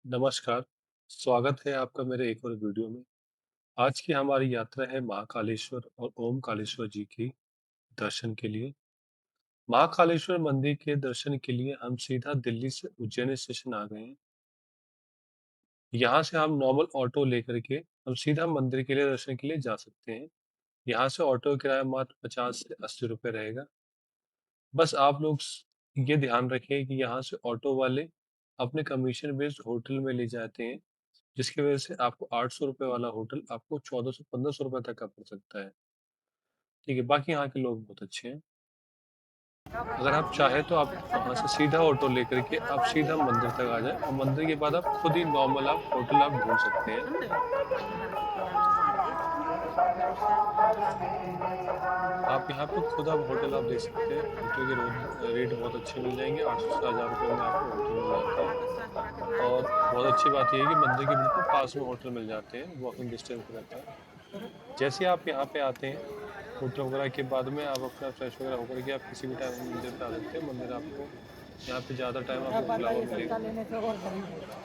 नमस्कार, स्वागत है आपका मेरे एक और वीडियो में। आज की हमारी यात्रा है महाकालेश्वर और ओमकालेश्वर जी की दर्शन के लिए। महाकालेश्वर मंदिर के दर्शन के लिए हम सीधा दिल्ली से उज्जैन स्टेशन आ गए हैं। यहाँ से हम नॉर्मल ऑटो लेकर के हम सीधा मंदिर के लिए दर्शन के लिए जा सकते हैं। यहाँ से ऑटो का किराया मात्र 50 से 80 रुपए रहेगा। बस आप लोग ये ध्यान रखें कि यहाँ से ऑटो वाले अपने कमीशन बेस्ड होटल में ले जाते हैं, जिसकी वजह से आपको 800 रुपए वाला होटल आपको 1400-1500 रुपए तक का पड़ सकता है। ठीक है, बाकी यहाँ के लोग बहुत अच्छे हैं। अगर आप चाहें तो आप वहाँ से सीधा ऑटो लेकर के आप सीधा मंदिर तक आ जाएँ और मंदिर के बाद आप खुद ही नॉर्मल आप होटल आप ढूँढ सकते हैं। आप यहाँ पे खुद आप होटल आप देख सकते हैं। होटल के रेट बहुत अच्छे मिल जाएँगे, 800 से 1000 रुपए में आपको होटल मिल जाता है। और बहुत अच्छी बात ये है कि मंदिर के बिल्कुल पास में होटल मिल जाते हैं, वॉकिंग डिस्टेंस पे रहता है। जैसे ही आप यहाँ पे आते हैं, होटल वगैरह के बाद में आप अपना फ्रेश वगैरह होकर के आप किसी भी टाइम मंदिर पे आ सकते हैं। मंदिर आपको यहाँ पे ज़्यादा टाइम आपको खुला हुआ मिलेगा।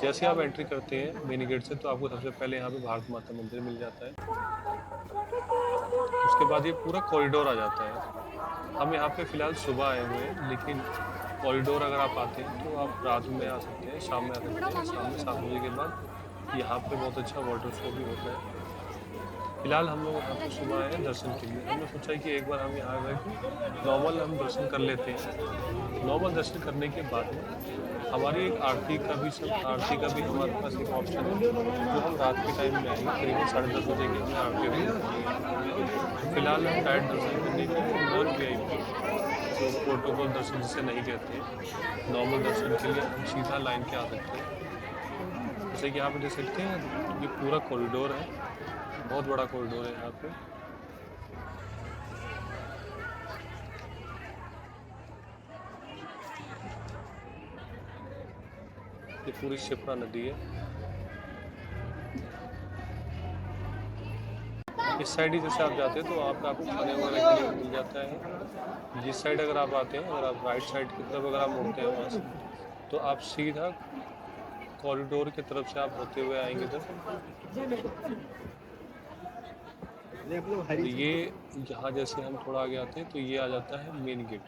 जैसे ही आप एंट्री करते हैं मेन गेट से, तो आपको सबसे पहले यहाँ पे भारत माता मंदिर मिल जाता है। उसके बाद ये पूरा कॉरिडोर आ जाता है। हम यहाँ पे फिलहाल सुबह आए हुए हैं, लेकिन कॉरिडोर अगर आप आते हैं तो आप रात में आ सकते हैं, शाम में आ सकते हैं। शाम में 7 बजे के बाद यहाँ पे बहुत अच्छा वाटर शो भी होता है। फिलहाल हम लोग यहाँ पे सुबह आए हैं दर्शन के लिए। हमने सोचा कि एक बार हम यहाँ आ गए नॉर्मल हम दर्शन कर लेते हैं। नॉर्मल दर्शन करने के बाद में हमारी एक आरती का भी हमारे पास एक ऑप्शन है, जो हम रात के टाइम में आएँगे, करीबन 10:30 बजे की हमें आरती होगी। फिलहाल हम डायरेक्ट दर्शन करने के लिए नॉन वीआईपी, जो प्रोटोकॉल दर्शन जिसे नहीं कहते हैं, नॉर्मल दर्शन के लिए हम सीधा लाइन के आ सकते हैं। जैसे कि यहाँ पे देख सकते हैं, ये पूरा कॉरिडोर है, बहुत बड़ा कॉरिडोर है यहाँ पे। ये पूरी शिप्रा नदी है। इस साइड ही जैसे आप जाते हैं तो वहाँ पे आपको खाने वगैरह के लिए मिल जाता है। जिस साइड अगर आप आते हैं, अगर आप राइट साइड की तरफ अगर आप मुड़ते हैं वहाँ से, तो आप सीधा कॉरिडोर की तरफ से आप होते हुए आएँगे इधर। तो ये यहाँ जैसे हम थोड़ा आगे आते हैं तो ये आ जाता है मेन गेट।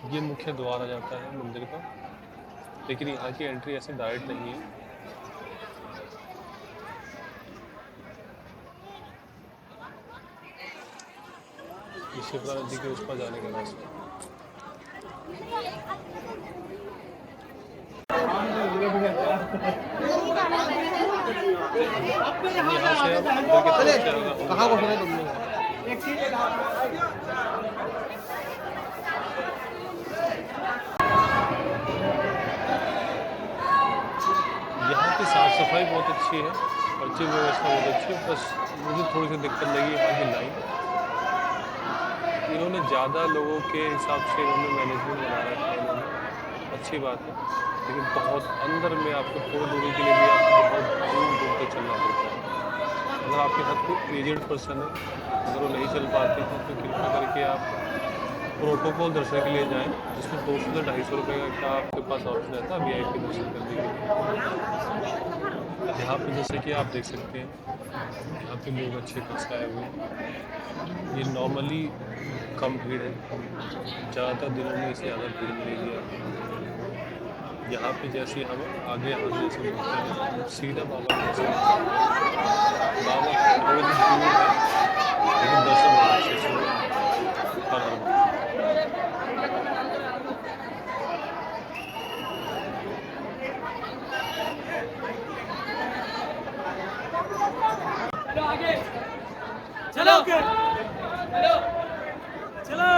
ये मुख्य द्वार आ जाता है मंदिर का, लेकिन यहाँ की एंट्री ऐसे डायरेक्ट नहीं है। ये शिप्रा नदी के उस पार जाने का रास्ता है। यहाँ से हम अंदर की तरफ से अगर हम कहाँ को जा रहे सुना हैं, तुमने? यहाँ की साफ सफाई बहुत अच्छी है, हर चीज़ व्यवस्था बहुत अच्छी है। बस मुझे थोड़ी सी दिक्कत लगी यहाँ की लाइन। इन्होंने ज़्यादा लोगों के हिसाब से इन्होंने मैनेजमेंट बना रखा है इन्होंने, अच्छी बात है। लेकिन बहुत अंदर में आपको थोड़ी दूरी के लिए भी आपको बहुत दूर दूर तक चलना पड़ता है। अगर आपके साथ कोई एजेड पर्सन है, अगर वो नहीं चल पाते हैं, तो कृपया करके आप प्रोटोकॉल दर्शन के लिए जाएँ, जिसमें 200 से 250 रुपए का आपके पास ऑप्शन रहता है वीआईपी दर्शन करने के लिए। यहाँ पे जैसे कि आप देख सकते हैं, यहाँ पे लोग अच्छे खासे आए हुए हैं। ये नॉर्मली कम भीड़ है, ज़्यादातर दिनों में इससे ज़्यादा भीड़ मिलेगी आपको। यहाँ पे जैसे हम आगे यहाँ से जैसे बढ़ते हैं, सीधा बाबा के दर्शन बाबा थोड़ी सी दूर है, लेकिन दर्शन बहुत अच्छे से हुए। हर हर महादेव। चलो चलो।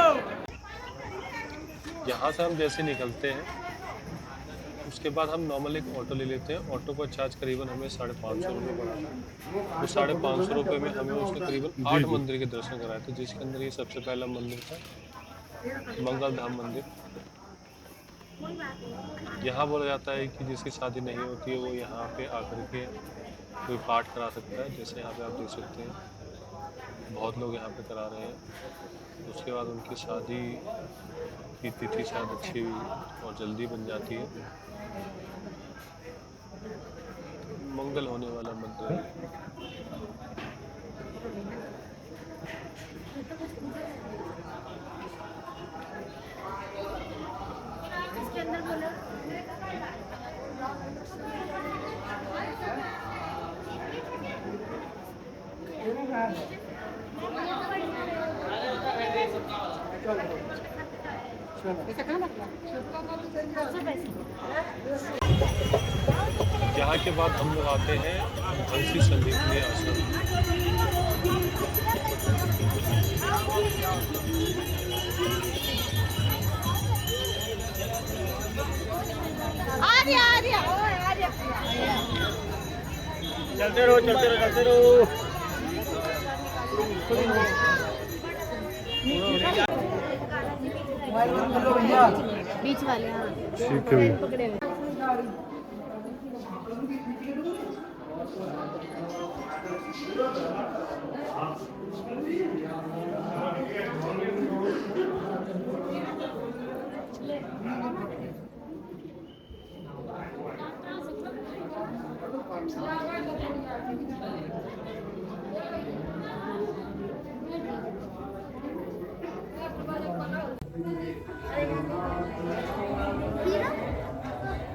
यहाँ से हम जैसे निकलते हैं, उसके बाद हम नॉर्मल एक ऑटो ले लेते हैं। ऑटो का चार्ज करीबन हमें 550 रुपये पड़ा था। तो 550 रुपये में हमें उसने करीबन 8 मंदिर के दर्शन कराए थे, जिसके अंदर ये सबसे पहला मंदिर था मंगल धाम मंदिर। यहाँ बोला जाता है कि जिसकी शादी नहीं होती है वो यहाँ पे आकर के कोई पाठ करा सकता है। जैसे यहाँ पे आप देख सकते हैं, बहुत लोग यहाँ पे करा रहे हैं। उसके बाद उनकी शादी की तिथि शायद अच्छी और जल्दी बन जाती है। मंगल होने वाला मंदिर है। इसके अंदर बोलो यहाँ के बाद हम लोग आते हैं बंसी संदीपनी आश्रम। चलते रहो चलते रहो चलते रहो। बीच वाले हाँ ठीक है। पकड़े हुए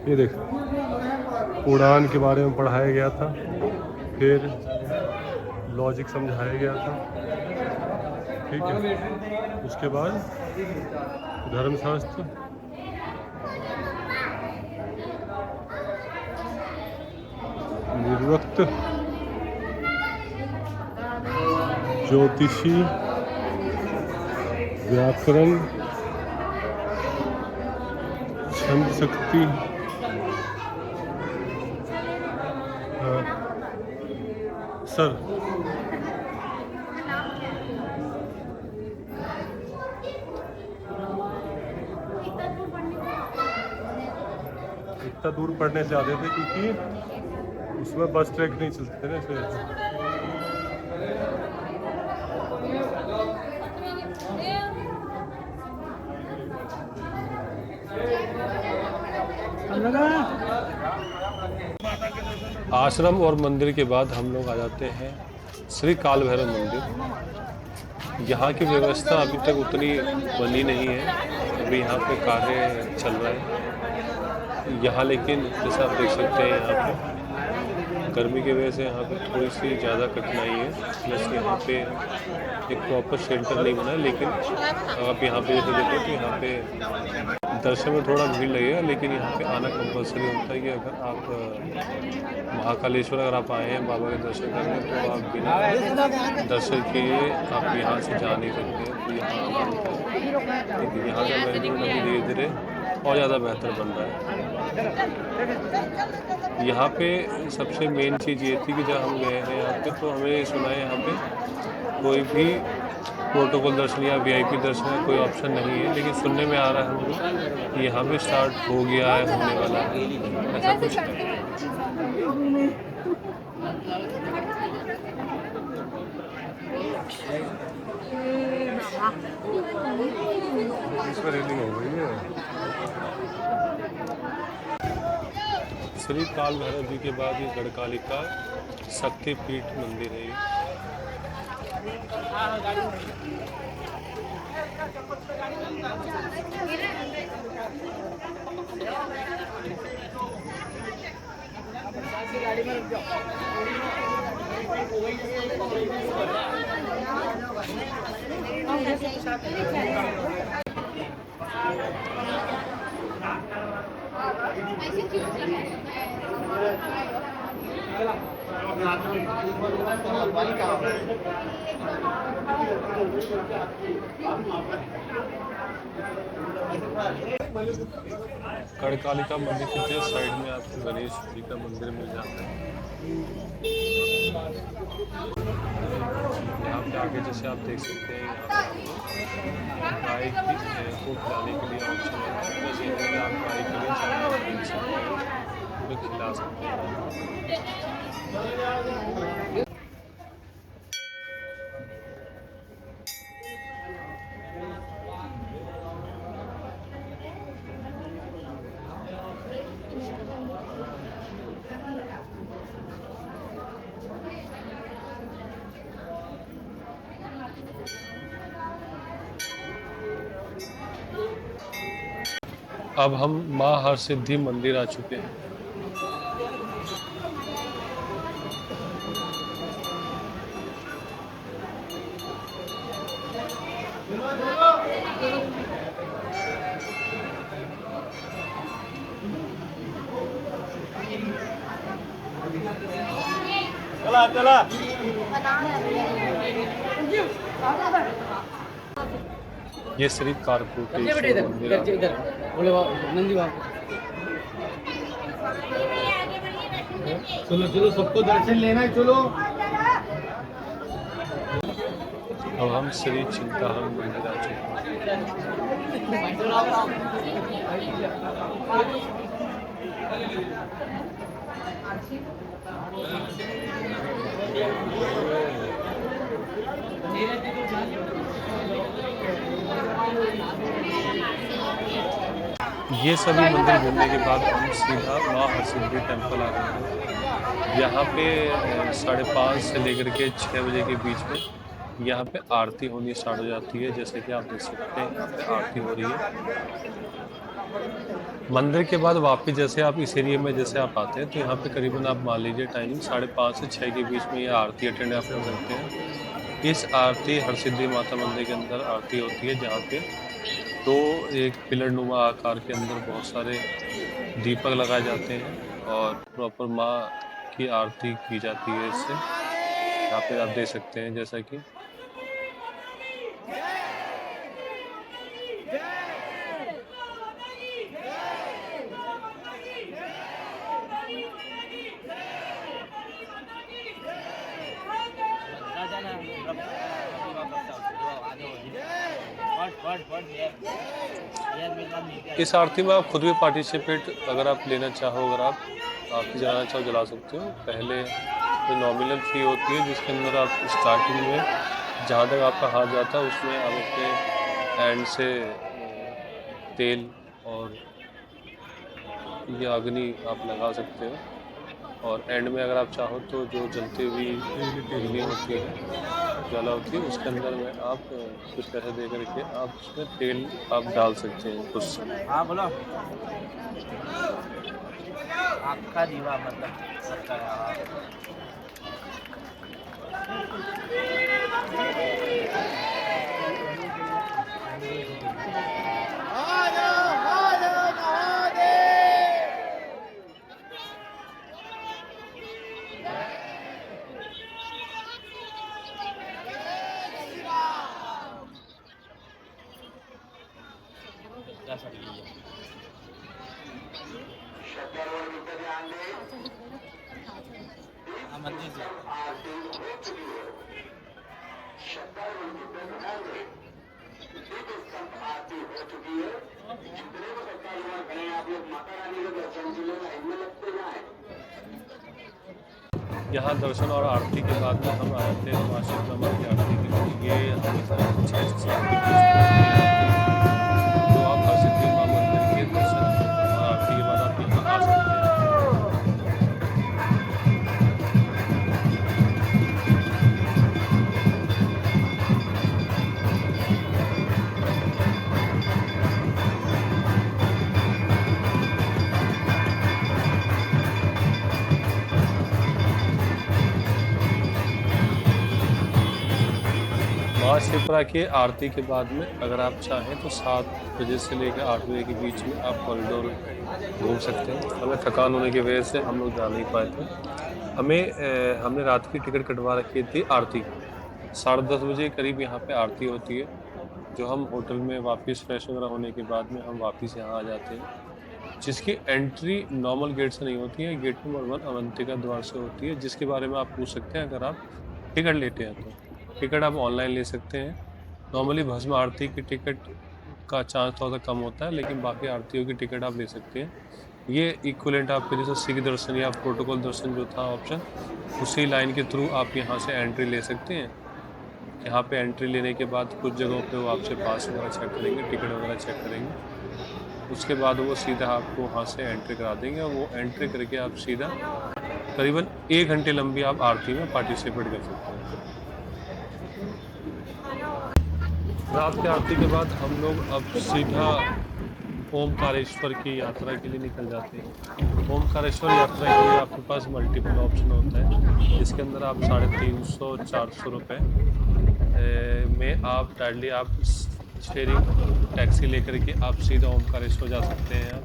ये देख, उड़ान के बारे में पढ़ाया गया था, फिर लॉजिक समझाया गया था, ठीक है। उसके बाद धर्मशास्त्र, निर्वक्त, ज्योतिषी, व्याकरण, छंद शक्ति, सर इतना दूर पढ़ने से आते थे क्योंकि उसमें बस ट्रैक नहीं चलते थे ना, इसलिए। आश्रम और मंदिर के बाद हम लोग आ जाते हैं श्री काल भैरव मंदिर। यहाँ की व्यवस्था अभी तक उतनी बनी नहीं है, अभी यहाँ पे कार्य चल रहा है यहाँ, लेकिन जैसा आप देख सकते हैं यहाँ पे गर्मी की वजह से यहाँ पे थोड़ी सी ज़्यादा कठिनाई है, प्लस यहाँ पे एक प्रॉपर शेल्टर नहीं बना है। लेकिन आप यहाँ पे जैसे देखें तो यहाँ पे दर्शन में थोड़ा भीड़ लगेगा, लेकिन यहाँ पे आना कंपलसरी होता है कि अगर आप महाकालेश्वर अगर आप आए हैं बाबा के दर्शन करने, तो आप बिना दर्शन किए आप यहाँ से जा नहीं सकते। तो यहाँ आना होता है, क्योंकि यहाँ का मैनेजमेंट अभी धीरे धीरे और ज़्यादा बेहतर बन रहा है। यहाँ पे सबसे मेन चीज़ ये थी कि जब हम गए हैं यहाँ पे, तो हमें सुना है यहाँ पे कोई भी प्रोटोकॉल दर्शन या वीआईपी दर्शन का कोई ऑप्शन नहीं है, लेकिन सुनने में आ रहा है हमको कि यहाँ पे स्टार्ट हो गया है, होने वाला है, ऐसा कुछ है। इसमें रेलिंग हो गई है। श्री काल भैरव जी के बाद ये गढ़कालिका शक्तिपीठ मंदिर है। गाड़ी में रुक जाओ। गढ़कालिका मंदिर के जस्ट साइड में आपको गणेश जी का मंदिर मिल जाता है। यहाँ पे आगे जैसे आप देख सकते हैं, यहाँ गाय को खिलाने के लिए ऑप्शन है, जैसे आप गाय के लिए चावल खरीद सकते हैं, उन्हें खिला सकते हैं। अब हम माँ हरसिद्धि मंदिर आ चुके हैं। चला चला। ये श्री कारकोटेश्वर मंदिर आ गया। चलो चलो, सबको दर्शन लेना है, चलो। अब हम श्री चिंताहरण मंदिर आ चुके हैं। ये सभी मंदिर घूमने के बाद हम सीधा माँ हरसिद्धि टेम्पल आ गए हैं। यहाँ पे 5:30 से लेकर के 6 बजे के बीच में यहाँ पे आरती होनी स्टार्ट हो जाती है। जैसे कि आप देख सकते हैं यहाँ पे आरती हो रही है। मंदिर के बाद वापस जैसे आप इस एरिया में जैसे आप आते हैं तो यहाँ पे करीबन आप मान लीजिए टाइमिंग 5:30 से 6 के बीच में ये आरती अटेंड आप कर सकते हैं। इस आरती हरसिद्धि माता मंदिर के अंदर आरती होती है, जहाँ पे तो एक पिलर नुमा आकार के अंदर बहुत सारे दीपक लगाए जाते हैं और प्रॉपर माँ की आरती की जाती है इससे। यहाँ पे आप देख सकते हैं जैसा कि इस आरती में आप खुद भी पार्टिसिपेट अगर आप लेना चाहो, अगर आप आरती जलाना चाहो जला सकते हो। पहले जो नॉमिनल फ़ी होती है जिसके अंदर आप स्टार्टिंग में जहाँ तक आपका हाथ जाता है उसमें आप अपने हैंड से तेल और ये अग्नि आप लगा सकते हो और एंड में अगर आप चाहो तो जो जलती हुई अग्नि होती है, ज्वाला होती है, उसके अंदर में आप कुछ पैसे दे करके आप उसमें तेल आप डाल सकते हैं कुछ समय। हाँ बोलो। आपका दीवा मतलब सबका है। यहाँ दर्शन और आरती के बाद में हम आए थे माँ शीतला माँ की आरती के लिए। ये हमेशा 6 से 7 के बीच में होती है आरती। तो आप हरसिद्धि माँ मंदिर के दर्शन और आरती के बाद आप यहाँ आ सकते हैं। माँ शीतला की आरती के बाद में अगर आप चाहें तो 7 बजे से लेकर 8 बजे के बीच में आप कॉरिडोर घूम सकते हैं। हमें थकान होने की वजह से हम लोग जा नहीं पाए थे। हमने रात की टिकट कटवा रखी थी आरती की। 10:30 बजे करीब यहाँ पे आरती होती है, जो हम होटल में वापस फ्रेश वगैरह होने के बाद में हम वापस यहाँ आ जाते हैं। जिसकी एंट्री नॉर्मल गेट से नहीं होती है, गेट नंबर 1 अवंतिका द्वार से होती है, जिसके बारे में आप पूछ सकते हैं अगर आप टिकट लेते हैं तो। टिकट आप ऑनलाइन ले सकते हैं। नॉर्मली भस्म आरती की टिकट का चार्ज थोड़ा सा कम होता है, लेकिन बाकी आरतियों की टिकट आप ले सकते हैं। ये इक्विवेलेंट आपके जैसे सिख दर्शन या प्रोटोकॉल दर्शन जो था ऑप्शन, उसी लाइन के थ्रू आप यहाँ से एंट्री ले सकते हैं। यहाँ पे एंट्री लेने के बाद कुछ जगहों पे वो आपसे पास वगैरह चेक करेंगे, टिकट वगैरह चेक करेंगे। उसके बाद वो सीधा आपको वहाँ से एंट्री करा देंगे और वो एंट्री करके आप सीधा करीबन 1 घंटे लंबी आप आरती में पार्टिसिपेट कर सकते हैं। रात की आरती के बाद हम लोग अब सीधा ओमकारेश्वर की यात्रा के लिए निकल जाते हैं। ओमकारेश्वर यात्रा के लिए आपके पास मल्टीपल ऑप्शन होता है, जिसके अंदर आप 350-400 रुपये में आप डायरेक्टली आप शेयरिंग टैक्सी लेकर के आप सीधा ओमकारेश्वर जा सकते हैं।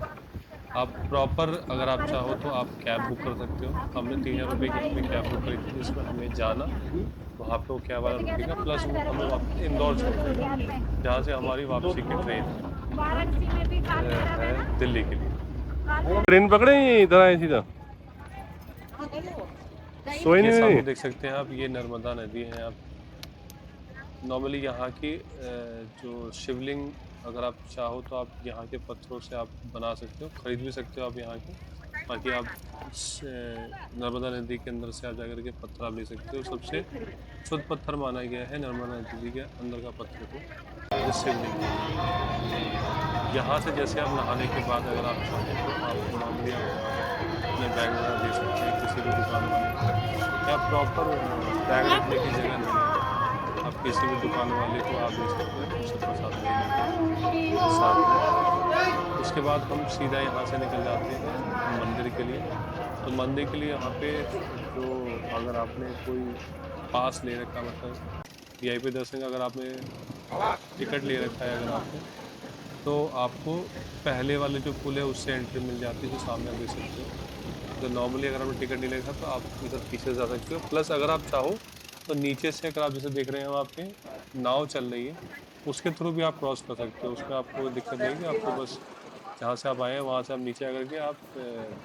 आप प्रॉपर अगर आप चाहो तो आप कैब बुक कर सकते हो। हमने 3000 रुपये की हमने कैब बुक करी थी, जिसमें हमें जाना, वहाँ पे वो कैब वाला रुकेगा, प्लस वो हमें वापस इंदौर छोड़ देगा, जहाँ से हमारी वापसी की ट्रेन है दिल्ली के लिए। ट्रेन पकड़े इधर आए सीधा सोई ये नहीं सामने हुई। देख सकते हैं आप, ये नर्मदा नदी है। आप नॉर्मली यहाँ की जो शिवलिंग, अगर आप चाहो तो आप यहाँ के पत्थरों से आप बना सकते हो, खरीद भी सकते हो आप यहाँ के। बाकी आप नर्मदा नदी के अंदर से आप जाकर के पत्थर आप ले सकते हो। सबसे शुद्ध पत्थर माना गया है नर्मदा नदी के अंदर का पत्थर को, इस शिवलिंग को। यहाँ से जैसे आप नहाने के बाद अगर आप चाहें तो आप नॉर्मली अपने बैग वगैरह दे सकते हैं किसी भी दुकान वाले, या प्रॉपर बैग रखने की जगह नहीं है, आप किसी भी दुकान वाले को आप दे सकते हैं, उससे प्रसाद लेने साथ में। उसके बाद हम सीधा यहाँ से निकल जाते हैं मंदिर के लिए। तो मंदिर के लिए यहाँ पे जो, अगर आपने कोई पास ले रखा, मतलब वीआईपी दर्शन का अगर आपने टिकट ले रखा है अगर आपने, तो आपको पहले वाले जो पुल है उससे एंट्री मिल जाती है, जो सामने आप देख सकते हो। तो नॉर्मली अगर आपने टिकट नहीं ले रखा तो आप इधर पीछे जा सकते हो। प्लस अगर आप चाहो तो नीचे से, अगर आप जैसे देख रहे हैं वहाँ पे नाव चल रही है, उसके थ्रू भी आप क्रॉस कर सकते हो, उसमें आपको कोई दिक्कत नहीं है। आपको बस जहाँ से आप आए हैं वहाँ से आप नीचे आकर के आप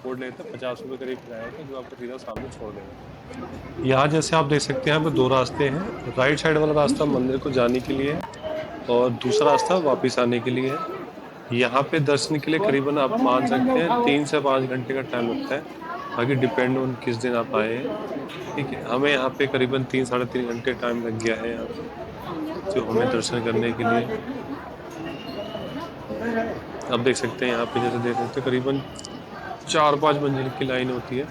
कोड लेते हैं, 50 रुपये करीब किराया है, जो आपको सीधा सामने छोड़ देगा। यहाँ जैसे आप देख सकते हैं यहाँ पे 2 रास्ते हैं। राइट साइड वाला रास्ता मंदिर को जाने के लिए है और दूसरा रास्ता वापस आने के लिए है। यहाँ पे दर्शन के लिए करीबन आप मान सकते हैं 3 से 5 घंटे का टाइम लगता है, बाकी डिपेंड ऑन किस दिन आप आए हैं। ठीक है, हमें यहाँ पे करीबन 3-3.5 घंटे टाइम लग गया है यहाँ पे, जो हमें दर्शन करने के लिए। आप देख सकते हैं यहाँ पे, जैसे देख सकते हैं करीबन 4-5 मंजिल की लाइन होती है,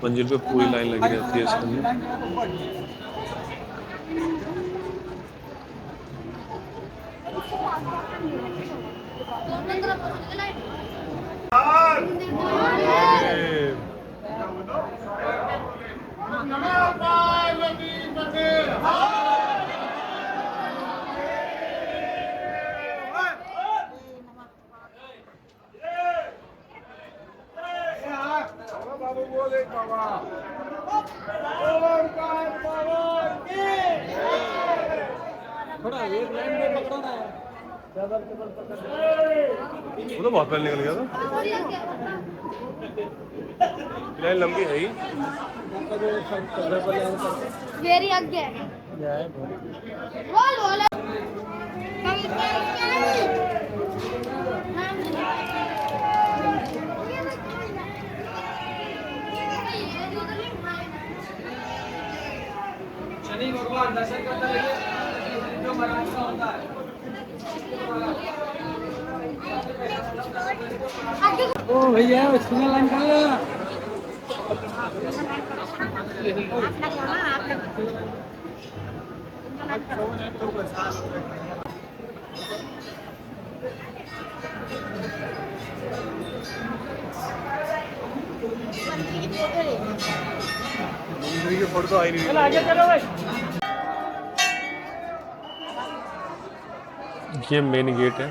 मंजिल पे पूरी लाइन लगी रहती है इसके अंदर। वो तो बहुत पहले निकल गया था, लाइन लंबी है ही। वेरी आगे बोल बोल शनि भगवान दर्शन करता रहिए, जो मनोकामना होता है। ओ भैया उसमें लाइन कर लो। मंदिर की फोटो आई नहीं। आगे चलो भाई। ये मेन गेट है।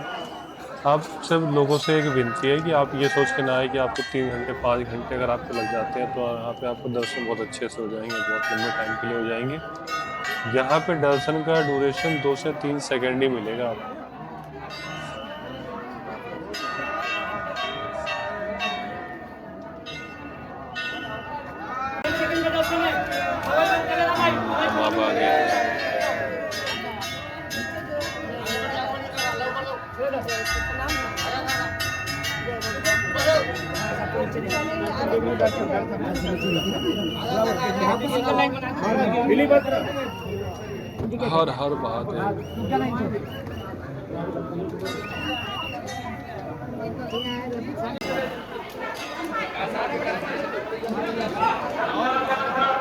आप सब लोगों से एक विनती है कि आप ये सोच के ना आए कि आपको 3 घंटे 5 घंटे अगर आपको लग जाते हैं, तो यहाँ पे आपको दर्शन बहुत अच्छे से हो जाएंगे, बहुत लंबे टाइम के लिए हो जाएंगे। यहाँ पे दर्शन का ड्यूरेशन 2 से 3 सेकंड ही मिलेगा आपको। हम आप आ गए। हर हर महादेव।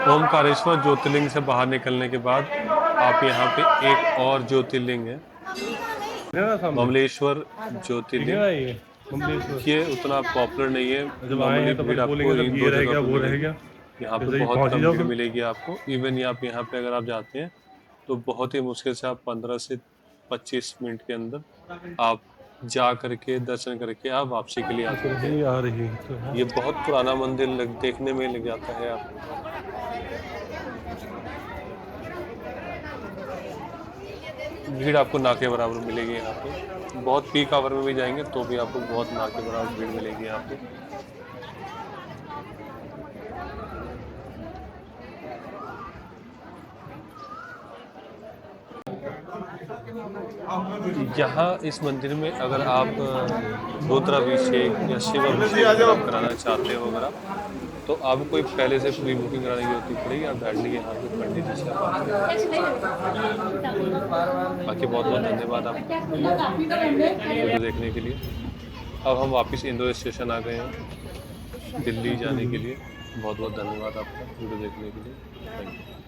ओमकारेश्वर ज्योतिर्लिंग से बाहर निकलने के बाद आप यहाँ पे एक और ज्योतिर्लिंग है, सामने बमलेश्वर ज्योतिर्लिंग। मंदिर ये उतना पॉपुलर नहीं है। जब आए हैं तो भीड़ बस आपको बोलेंगे इन तो दो ये रह जगह गया पे वो रह मिलेगी। गया। यहाँ पे जैसे ही बहुत पहुंच ही कम जाओ भीड़ फिर। मिलेगी आपको। इवन आप यहाँ पे अगर आप जाते हैं तो बहुत ही मुश्किल से आप 15 से 25 मिनट के अंदर आप जा करके दर्शन करके आप वापसी के लिए आ सकते नहीं हैं। आ रही तो है। ये बहुत पुराना मंदिर देखने में लग जाता है आपको। भीड़ आपको ना के बराबर मिलेगी यहाँ पे। बहुत पीक आवर में भी जाएंगे तो भी आपको बहुत ना के बराबर भीड़ मिलेगी यहाँ पे। यहाँ इस मंदिर में अगर आप रुद्राभिषेक या शिव अभिषेक अगर आप कराना चाहते हो अगर आप, तो आपको कोई पहले से प्री बुकिंग कराने की जरूरत नहीं पड़ेगी। आप डायरेक्टली यहाँ पे पंडित जी से बात करें। बाकी बहुत बहुत धन्यवाद आपको वीडियो देखने के लिए। अब हम वापस इंदौर स्टेशन आ गए हैं दिल्ली जाने के लिए। बहुत बहुत धन्यवाद आपका वीडियो देखने के लिए। Thank you.